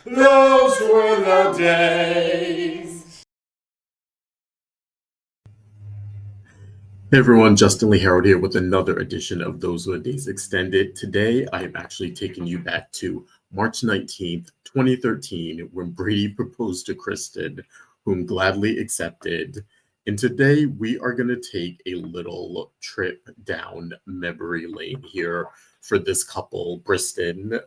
Those were the days. Hey everyone, Justin Lee Harold here with another edition of Those Were the Days Extended. Today, I am actually taking you back to March 19th, 2013, when Brady proposed to Kristen, whom gladly accepted. And today, we are going to take a little trip down memory lane here for this couple, BRISTEN,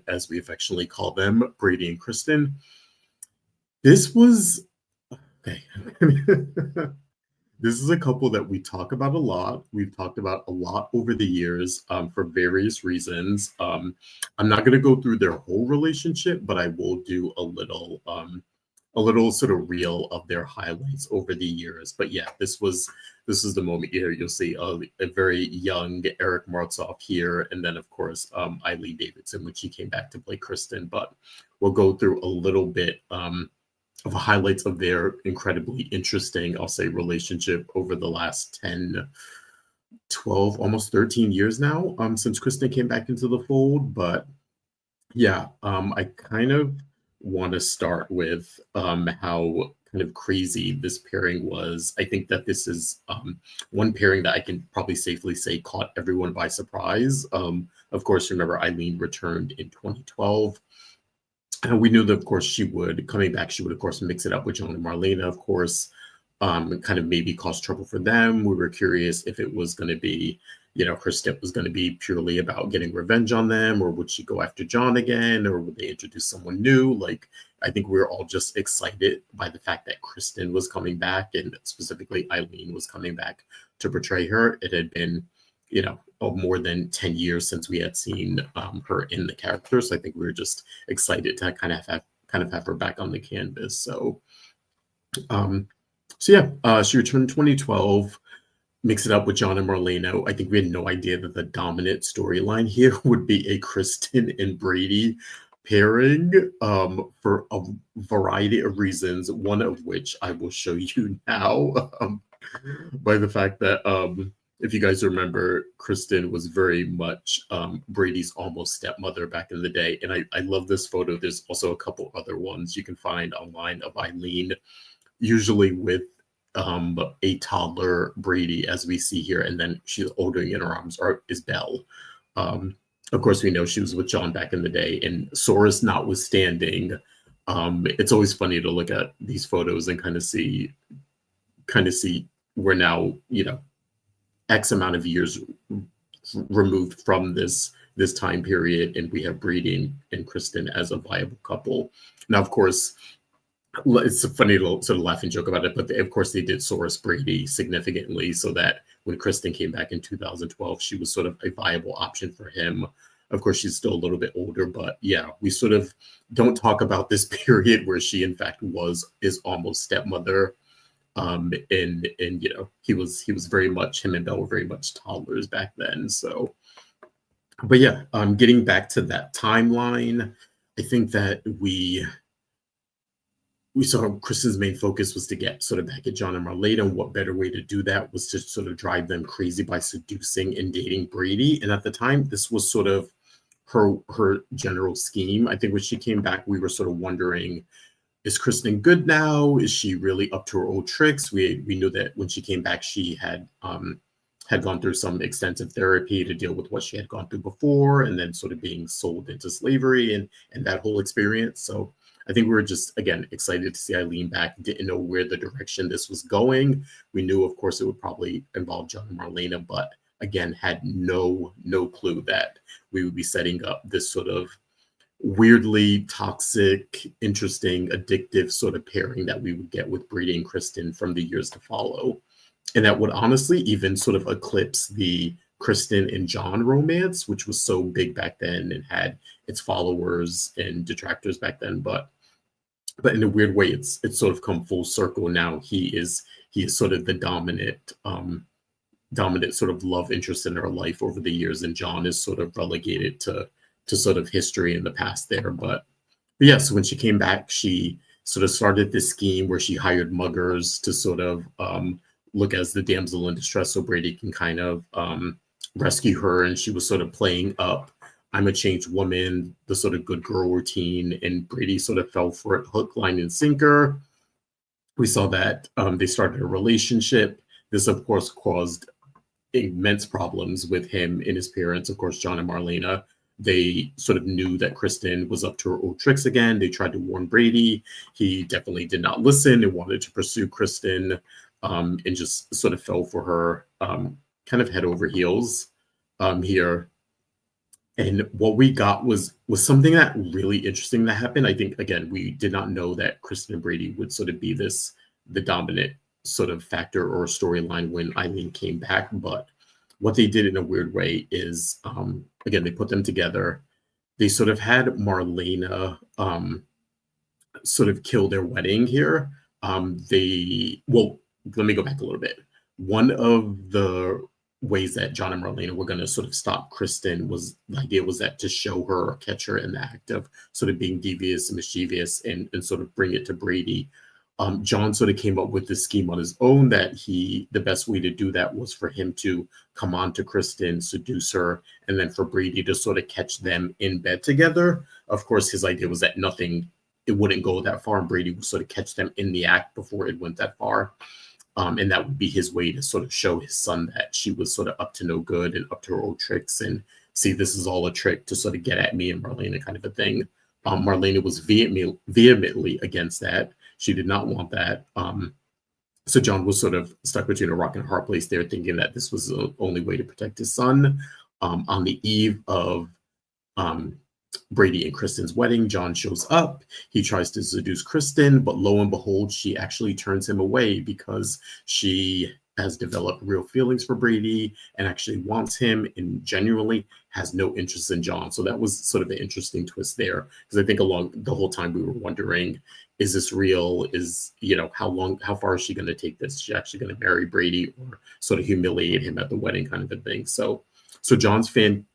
as we affectionately call them, Brady and Kristen. This was okay. This is a couple that we talk about a lot. We've talked about a lot over the years for various reasons. I'm not going to go through their whole relationship, but I will do a little sort of reel of their highlights over the years. But yeah, this is the moment here. You'll see a very young Eric Martzoff here, and then of course Eileen Davidson when she came back to play Kristen. But we'll go through a little bit. Of highlights of their incredibly interesting, I'll say, relationship over the last 10, 12, almost 13 years now, since Kristen came back into the fold. But yeah, I kind of want to start with how kind of crazy this pairing was. I think that this is one pairing that I can probably safely say caught everyone by surprise. Of course, remember Eileen returned in 2012. And we knew that, of course, coming back, she would, of course, mix it up with John and Marlena, of course, and kind of maybe cause trouble for them. We were curious if it was going to be, her step was going to be purely about getting revenge on them, or would she go after John again, or would they introduce someone new? Like, I think we were all just excited by the fact that Kristen was coming back, and specifically Eileen was coming back to portray her. It had been, more than 10 years since we had seen her in the character. So I think we were just excited to kind of have her back on the canvas. Um, so yeah, she returned in 2012, mix it up with John and Marlena. I think we had no idea that the dominant storyline here would be a Kristen and Brady pairing for a variety of reasons, one of which I will show you now by the fact that if you guys remember, Kristen was very much Brady's almost stepmother back in the day. And I love this photo. There's also a couple other ones you can find online of Eileen, usually with a toddler Brady, as we see here. And then she's holding in her arms is Belle. Of course, we know she was with John back in the day. And Soros notwithstanding, it's always funny to look at these photos and kind of see we're now, X amount of years removed from this time period, and we have Brady and Kristen as a viable couple. Now, of course, it's a funny little sort of laughing joke about it, but of course they did source Brady significantly so that when Kristen came back in 2012, she was sort of a viable option for him. Of course, she's still a little bit older, but yeah, we sort of don't talk about this period where she, in fact, is almost stepmother. And he was very much, him and Belle were very much toddlers back then. So, but yeah, getting back to that timeline, I think that we saw Kristen's main focus was to get sort of back at John and Marlena, and what better way to do that was to sort of drive them crazy by seducing and dating Brady. And at the time, this was sort of her general scheme. I think when she came back, we were sort of wondering, is Kristen good now? Is she really up to her old tricks? We knew that when she came back, she had gone through some extensive therapy to deal with what she had gone through before, and then sort of being sold into slavery and that whole experience. So I think we were just, again, excited to see Eileen back. Didn't know where the direction this was going. We knew, of course, it would probably involve John and Marlena, but again, had no clue that we would be setting up this sort of weirdly toxic, interesting, addictive sort of pairing that we would get with Brady and Kristen from the years to follow. And that would honestly even sort of eclipse the Kristen and John romance, which was so big back then and had its followers and detractors back then. But in a weird way, it's sort of come full circle now. He is sort of the dominant sort of love interest in her life over the years, and John is sort of relegated to sort of history in the past there. But yeah, so when she came back, she sort of started this scheme where she hired muggers to sort of look as the damsel in distress so Brady can kind of rescue her. And she was sort of playing up I'm a changed woman, the sort of good girl routine, and Brady sort of fell for it hook, line, and sinker. We saw that they started a relationship. This, of course, caused immense problems with him and his parents, of course, John and Marlena. They sort of knew that Kristen was up to her old tricks again. They tried to warn Brady. He definitely did not listen and wanted to pursue Kristen, and just sort of fell for her kind of head over heels here. And what we got was something that really interesting that happened. I think again, we did not know that Kristen and Brady would sort of be the dominant sort of factor or storyline when Eileen came back. But what they did in a weird way is again, they put them together. They sort of had Marlena sort of kill their wedding here. Let me go back a little bit. One of the ways that John and Marlena were going to sort of stop Kristen was the idea was that to show her or catch her in the act of sort of being devious and mischievous and sort of bring it to Brady. John sort of came up with this scheme on his own that the best way to do that was for him to come on to Kristen, seduce her, and then for Brady to sort of catch them in bed together. Of course, his idea was that it wouldn't go that far, and Brady would sort of catch them in the act before it went that far. And that would be his way to sort of show his son that she was sort of up to no good and up to her old tricks and see this is all a trick to sort of get at me and Marlena kind of a thing. Marlena was vehemently against that. She did not want that. So John was sort of stuck between a rock and a hard place there, thinking that this was the only way to protect his son. On the eve of Brady and Kristen's wedding, John shows up. He tries to seduce Kristen, but lo and behold, she actually turns him away because she has developed real feelings for Brady and actually wants him and genuinely has no interest in John. So that was sort of an interesting twist there, because I think along the whole time we were wondering, is this real? How far is she going to take this? Is she actually going to marry Brady or sort of humiliate him at the wedding kind of a thing? So John's plan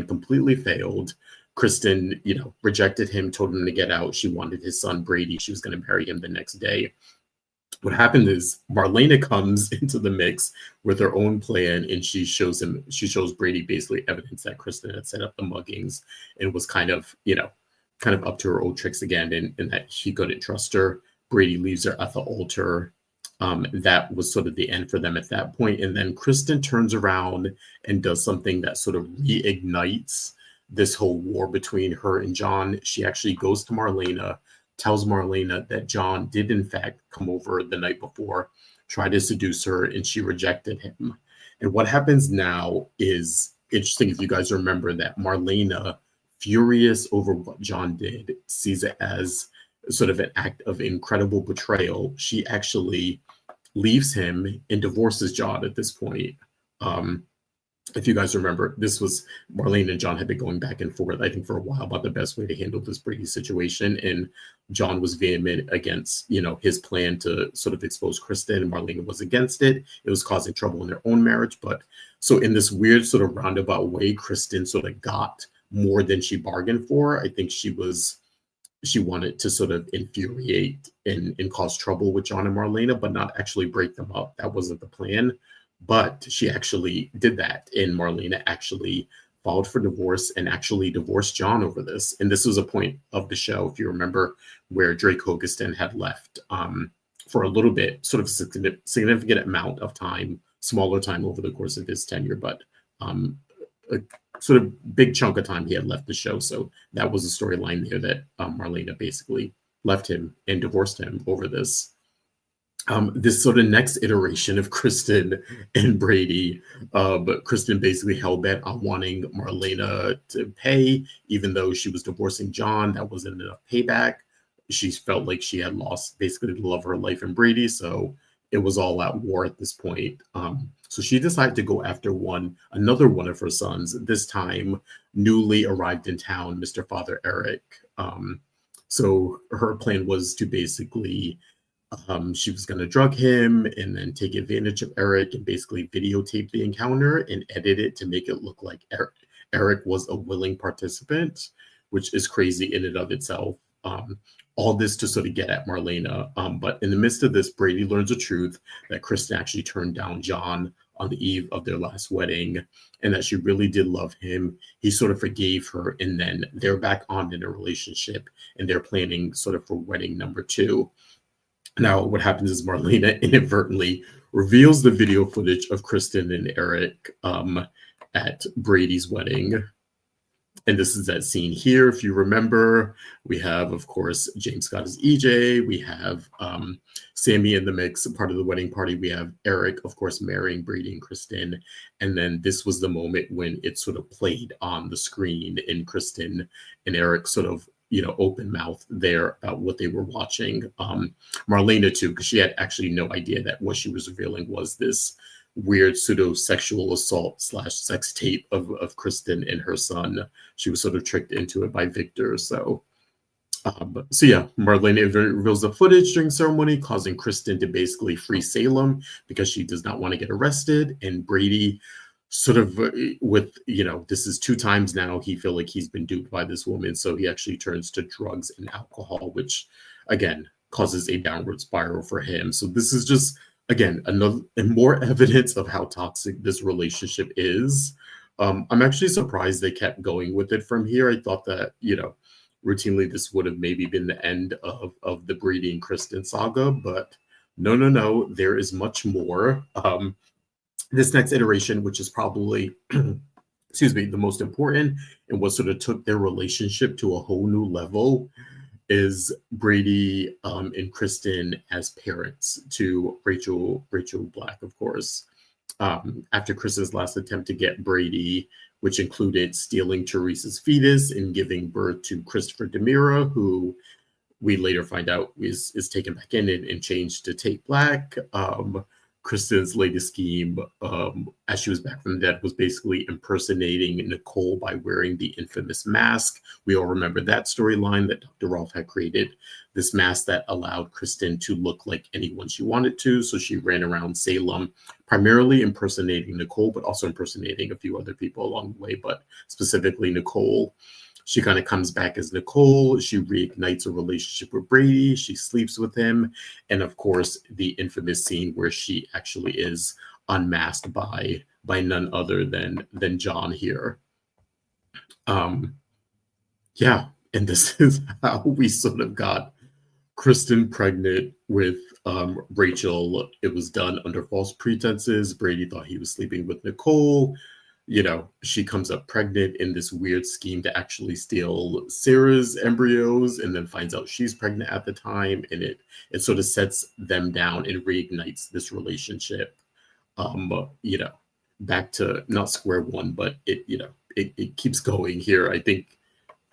completely failed. Kristen, rejected him, told him to get out. She wanted his son Brady. She was going to marry him the next day. What happened is Marlena comes into the mix with her own plan, and she shows Brady basically evidence that Kristen had set up the muggings and was kind of up to her old tricks again, and that he couldn't trust her. Brady leaves her at the altar. That was sort of the end for them at that point. And then Kristen turns around and does something that sort of reignites this whole war between her and John. She actually goes to Marlena, tells Marlena that John did in fact come over the night before, try to seduce her, and she rejected him. And what happens now is interesting. If you guys remember that Marlena, furious over what John did, sees it as sort of an act of incredible betrayal. She actually leaves him and divorces John at this point. If you guys remember, this was Marlene and John had been going back and forth, I think, for a while about the best way to handle this Brady situation. And John was vehement against, his plan to sort of expose Kristen, and Marlene was against it. It was causing trouble in their own marriage. But so in this weird sort of roundabout way, Kristen sort of got more than she bargained for. I think she wanted to sort of infuriate and cause trouble with John and Marlena, but not actually break them up. That wasn't the plan. But she actually did that, and Marlena actually filed for divorce and actually divorced John over this. And this was a point of the show, if you remember, where Drake Hogestyn had left for a little bit, sort of significant amount of time, smaller time over the course of his tenure, but a sort of big chunk of time he had left the show. So that was a storyline there that Marlena basically left him and divorced him over this. This sort of next iteration of Kristen and Brady, but Kristen basically held bet on wanting Marlena to pay, even though she was divorcing John. That wasn't enough payback. She felt like she had lost basically the love of her life in Brady, so it was all at war at this point. So she decided to go after another one of her sons, this time newly arrived in town, Mr. Father Eric. So her plan was to basically she was going to drug him and then take advantage of Eric and basically videotape the encounter and edit it to make it look like Eric was a willing participant, which is crazy in and of itself. All this to sort of get at Marlena. But in the midst of this, Brady learns the truth that Kristen actually turned down John on the eve of their last wedding, and that she really did love him. He sort of forgave her, and then they're back on in a relationship, and they're planning sort of for wedding number 2. Now, what happens is Marlena inadvertently reveals the video footage of Kristen and Eric at Brady's wedding. And this is that scene here. If you remember, we have, of course, James Scott as EJ. We have Sammy in the mix, part of the wedding party. We have Eric, of course, marrying Brady and Kristen. And then this was the moment when it sort of played on the screen, and Kristen and Eric sort of, open mouth there about what they were watching. Marlena, too, because she had actually no idea that what she was revealing was this weird pseudo sexual assault / sex tape of Kristen and her son. She was sort of tricked into it by Victor. So yeah, Marlena reveals the footage during ceremony, causing Kristen to basically free Salem because she does not want to get arrested. And Brady sort of with, this is 2 times now he feel like he's been duped by this woman. So he actually turns to drugs and alcohol, which again causes a downward spiral for him. So this is just, again, another and more evidence of how toxic this relationship is. I'm actually surprised they kept going with it from here. I thought that, routinely this would have maybe been the end of the Brady and Kristen saga, but no, there is much more. This next iteration, which is probably, excuse me, the most important and what sort of took their relationship to a whole new level, is Brady and Kristen as parents to Rachel Black, of course. After Kristen's last attempt to get Brady, which included stealing Teresa's fetus and giving birth to Christopher Demira, who we later find out is taken back in and changed to Tate Black. Kristen's latest scheme, as she was back from the dead, was basically impersonating Nicole by wearing the infamous mask. We all remember that storyline, that Dr. Rolfe had created this mask that allowed Kristen to look like anyone she wanted to. So she ran around Salem, primarily impersonating Nicole, but also impersonating a few other people along the way, but specifically Nicole. She kind of comes back as Nicole. She reignites a relationship with Brady. She sleeps with him. And of course, the infamous scene where she actually is unmasked by none other than John here. Yeah, and this is how we sort of got Kristen pregnant with Rachel. It was done under false pretenses. Brady thought he was sleeping with Nicole. She comes up pregnant in this weird scheme to actually steal Sarah's embryos, and then finds out she's pregnant at the time, and it sort of sets them down and reignites this relationship. Back to not square one, but it keeps going here. I think,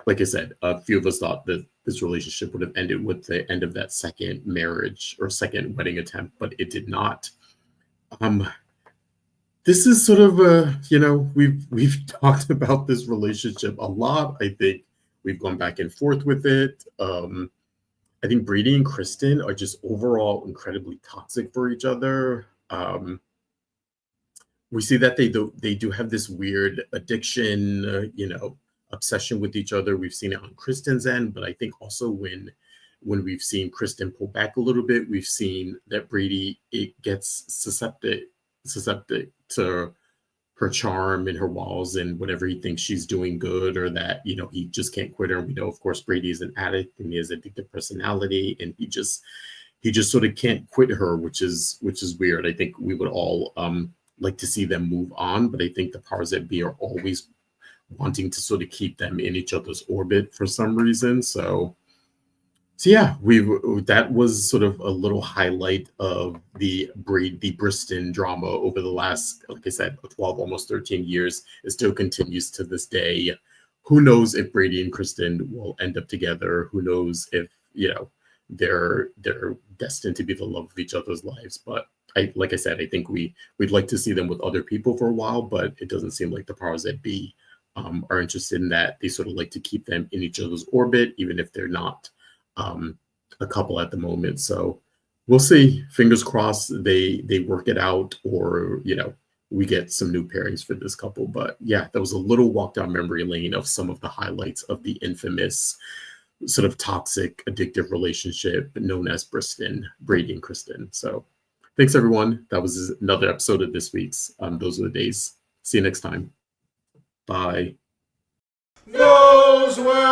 like I said, a few of us thought that this relationship would have ended with the end of that second marriage or second wedding attempt, but it did not. This is sort of we've talked about this relationship a lot. I think we've gone back and forth with it. I think Brady and Kristen are just overall incredibly toxic for each other. We see that they do have this weird addiction, obsession with each other. We've seen it on Kristen's end, but I think also when we've seen Kristen pull back a little bit, we've seen that Brady gets susceptible to her charm and her walls and whatever he thinks she's doing good, or that he just can't quit her. And we know, of course, Brady is an addict and he has addictive personality, and he just sort of can't quit her, which is weird. I think we would all like to see them move on, but I think the powers that be are always wanting to sort of keep them in each other's orbit for some reason. So yeah, that was sort of a little highlight of the BRISTEN drama over the last, like I said, 12, almost 13 years. It still continues to this day. Who knows if Brady and Kristen will end up together? Who knows if they're destined to be the love of each other's lives? But like I said, I think we'd like to see them with other people for a while, but it doesn't seem like the powers that be are interested in that. They sort of like to keep them in each other's orbit, even if they're not a couple at the moment. So we'll see. Fingers crossed they work it out, or we get some new pairings for this couple. But yeah, that was a little walk down memory lane of some of the highlights of the infamous sort of toxic, addictive relationship known as BRISTEN, Brady and Kristen. So Thanks, everyone. That was another episode of this week's Those Are the Days. See you next time. Bye. Those were